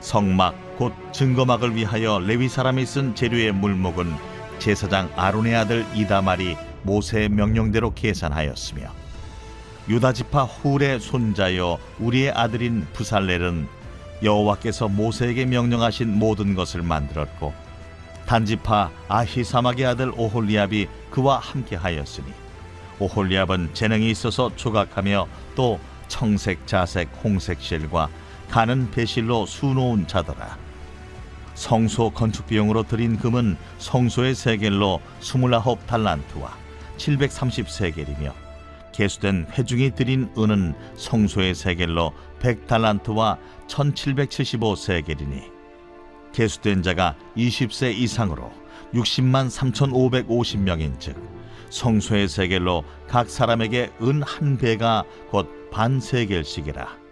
성막 곧 증거막을 위하여 레위 사람이 쓴 재료의 물목은 제사장 아론의 아들 이다말이 모세의 명령대로 계산하였으며 유다지파 훌의 손자여 우리의 아들인 부살렐은 여호와께서 모세에게 명령하신 모든 것을 만들었고 단지파 아히사막의 아들 오홀리압이 그와 함께 하였으니 오홀리압은 재능이 있어서 조각하며 또 청색, 자색, 홍색 실과 가는 배실로 수놓은 자더라. 성소 건축 비용으로 들인 금은 성소의 세겔로 29달란트와 730세겔이며 계수된 회중이 들인 은은 성소의 세겔로 100달란트와 1775세겔이니 계수된 자가 20세 이상으로 60만 3,550명인 즉 성소의 세겔로 각 사람에게 은 한 배가 곧 반세겔씩이라.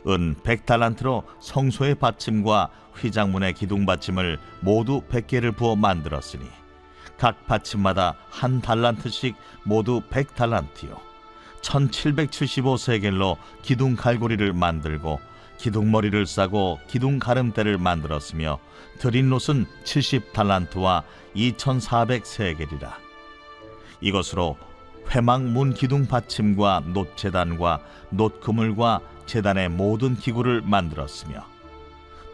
은 100달란트로 성소의 받침과 휘장문의 기둥 받침을 모두 100개를 부어 만들었으니 각 받침마다 한 달란트씩 모두 100달란트요 1775세겔로 기둥 갈고리를 만들고 기둥머리를 싸고 기둥 가름대를 만들었으며 드린 롯은 70달란트와 2400세겔이라. 이것으로 회막 문 기둥 받침과 놋 제단과 놋 그물과 제단의 모든 기구를 만들었으며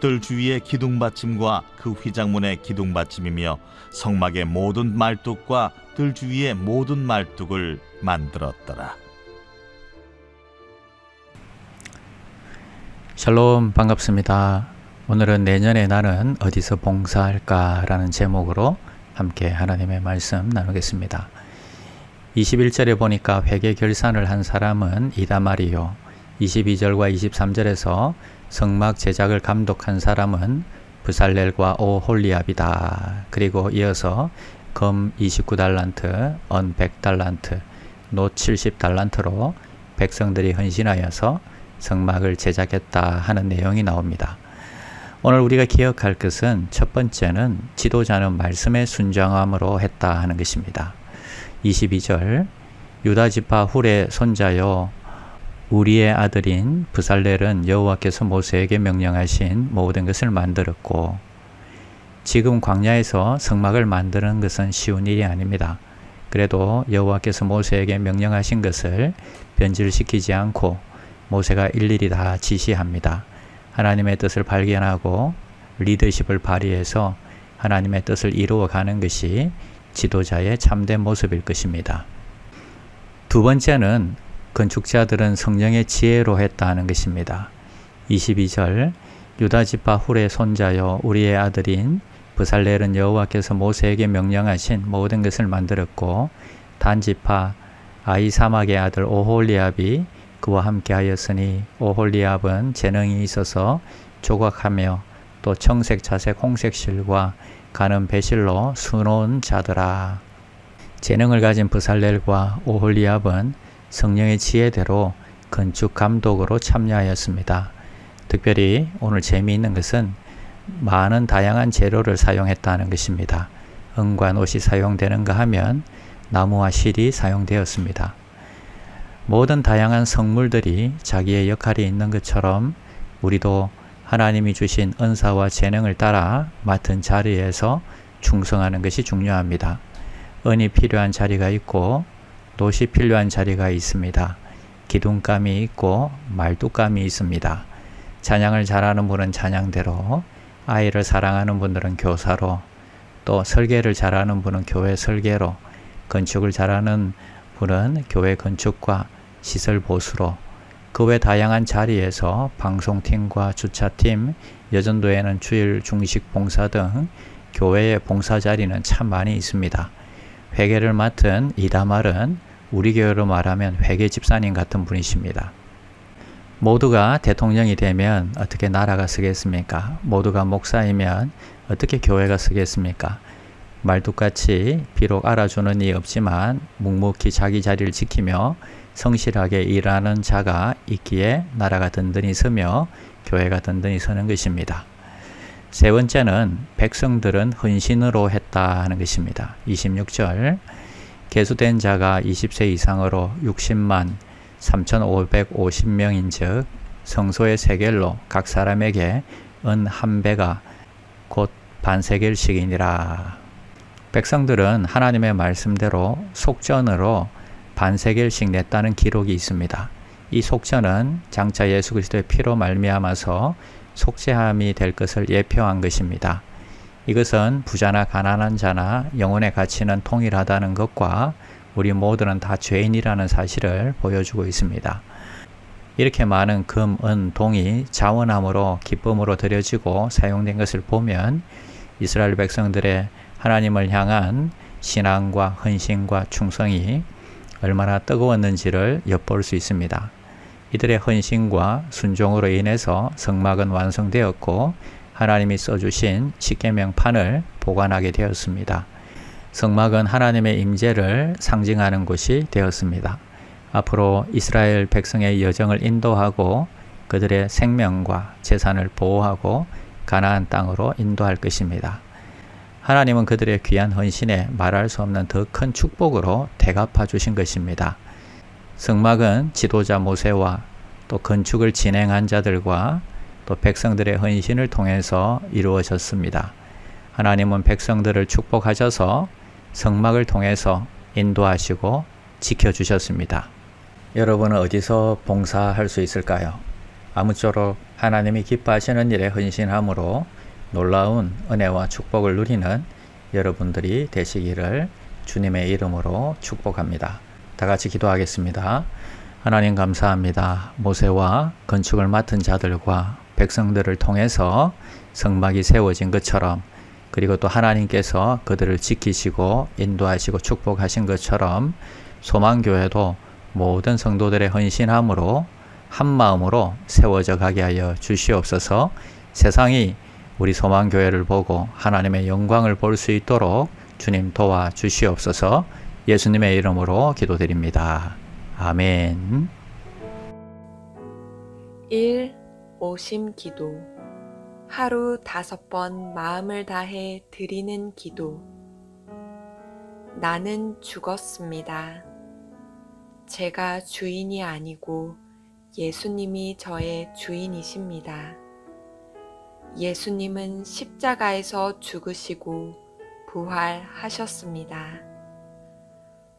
뜰 주위의 기둥 받침과 그 휘장문의 기둥 받침이며 성막의 모든 말뚝과 뜰 주위의 모든 말뚝을 만들었더라. 샬롬, 반갑습니다. 오늘은 내년에 나는 어디서 봉사할까 라는 제목으로 함께 하나님의 말씀 나누겠습니다. 21절에 보니까 회개 결산을 한 사람은 이다말이요 22절과 23절에서 성막 제작을 감독한 사람은 부살렐과 오홀리압이다. 그리고 이어서 금 29달란트, 은 100달란트, 놋 70달란트로 백성들이 헌신하여서 성막을 제작했다 하는 내용이 나옵니다. 오늘 우리가 기억할 것은 첫 번째는 지도자는 말씀에 순종함으로 했다 하는 것입니다. 22절 유다지파 훌의 손자요 우리의 아들인 부살렐은 여호와께서 모세에게 명령하신 모든 것을 만들었고 지금 광야에서 성막을 만드는 것은 쉬운 일이 아닙니다. 그래도 여호와께서 모세에게 명령하신 것을 변질시키지 않고 모세가 일일이 다 지시합니다. 하나님의 뜻을 발견하고 리더십을 발휘해서 하나님의 뜻을 이루어가는 것이 지도자의 참된 모습일 것입니다. 두 번째는 건축자들은 성령의 지혜로 했다 하는 것입니다. 22절 유다지파 훌의 손자여 우리의 아들인 부살렐은 여호와께서 모세에게 명령하신 모든 것을 만들었고 단지파 아히사막의 아들 오홀리압이 그와 함께 하였으니 오홀리압은 재능이 있어서 조각하며 또 청색, 자색, 홍색 실과 가는 배실로 수놓은 자더라. 재능을 가진 부살렐과 오홀리압은 성령의 지혜대로 건축 감독으로 참여하였습니다. 특별히 오늘 재미있는 것은 많은 다양한 재료를 사용했다는 것입니다. 은과 놋이 사용되는가 하면 나무와 실이 사용되었습니다. 모든 다양한 성물들이 자기의 역할이 있는 것처럼 우리도 하나님이 주신 은사와 재능을 따라 맡은 자리에서 충성하는 것이 중요합니다. 은이 필요한 자리가 있고 놋이 필요한 자리가 있습니다. 기둥감이 있고 말뚝감이 있습니다. 찬양을 잘하는 분은 찬양대로, 아이를 사랑하는 분들은 교사로, 또 설계를 잘하는 분은 교회 설계로, 건축을 잘하는 분은 교회 건축과 시설 보수로, 그 외 다양한 자리에서 방송팀과 주차팀, 여전도에는 주일 중식 봉사 등 교회의 봉사 자리는 참 많이 있습니다. 회계를 맡은 이다말은 우리 교회로 말하면 회계 집사님 같은 분이십니다. 모두가 대통령이 되면 어떻게 나라가 서겠습니까? 모두가 목사이면 어떻게 교회가 서겠습니까? 말뚝같이 비록 알아주는 이 없지만 묵묵히 자기 자리를 지키며 성실하게 일하는 자가 있기에 나라가 든든히 서며 교회가 든든히 서는 것입니다. 세 번째는 백성들은 헌신으로 했다 하는 것입니다. 26절 계수된 자가 20세 이상으로 60만 3,550명인 즉 성소의 세겔로 각 사람에게 은 한 배가 곧 반세겔씩이니라. 백성들은 하나님의 말씀대로 속전으로 반세겔씩 냈다는 기록이 있습니다. 이 속전은 장차 예수 그리스도의 피로 말미암아서 속죄함이 될 것을 예표한 것입니다. 이것은 부자나 가난한 자나 영혼의 가치는 동일하다는 것과 우리 모두는 다 죄인이라는 사실을 보여주고 있습니다. 이렇게 많은 금, 은, 동이 자원함으로 기쁨으로 드려지고 사용된 것을 보면 이스라엘 백성들의 하나님을 향한 신앙과 헌신과 충성이 얼마나 뜨거웠는지를 엿볼 수 있습니다. 이들의 헌신과 순종으로 인해서 성막은 완성되었고 하나님이 써주신 십계명판을 보관하게 되었습니다. 성막은 하나님의 임재를 상징하는 곳이 되었습니다. 앞으로 이스라엘 백성의 여정을 인도하고 그들의 생명과 재산을 보호하고 가나안 땅으로 인도할 것입니다. 하나님은 그들의 귀한 헌신에 말할 수 없는 더 큰 축복으로 대갚아 주신 것입니다. 성막은 지도자 모세와 또 건축을 진행한 자들과 또 백성들의 헌신을 통해서 이루어졌습니다. 하나님은 백성들을 축복하셔서 성막을 통해서 인도하시고 지켜주셨습니다. 여러분은 어디서 봉사할 수 있을까요? 아무쪼록 하나님이 기뻐하시는 일에 헌신함으로 놀라운 은혜와 축복을 누리는 여러분들이 되시기를 주님의 이름으로 축복합니다. 다 같이 기도하겠습니다. 하나님 감사합니다. 모세와 건축을 맡은 자들과 백성들을 통해서 성막이 세워진 것처럼 그리고 또 하나님께서 그들을 지키시고 인도하시고 축복하신 것처럼 소망교회도 모든 성도들의 헌신함으로 한 마음으로 세워져 가게 하여 주시옵소서. 세상이 우리 소망교회를 보고 하나님의 영광을 볼 수 있도록 주님 도와 주시옵소서. 예수님의 이름으로 기도드립니다. 아멘. 1. 오심 기도. 하루 5번 마음을 다해 드리는 기도. 나는 죽었습니다. 제가 주인이 아니고 예수님이 저의 주인이십니다. 예수님은 십자가에서 죽으시고 부활하셨습니다.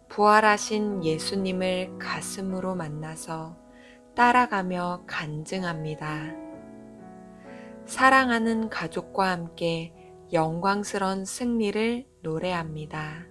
부활하신 예수님을 가슴으로 만나서 따라가며 간증합니다. 사랑하는 가족과 함께 영광스러운 승리를 노래합니다.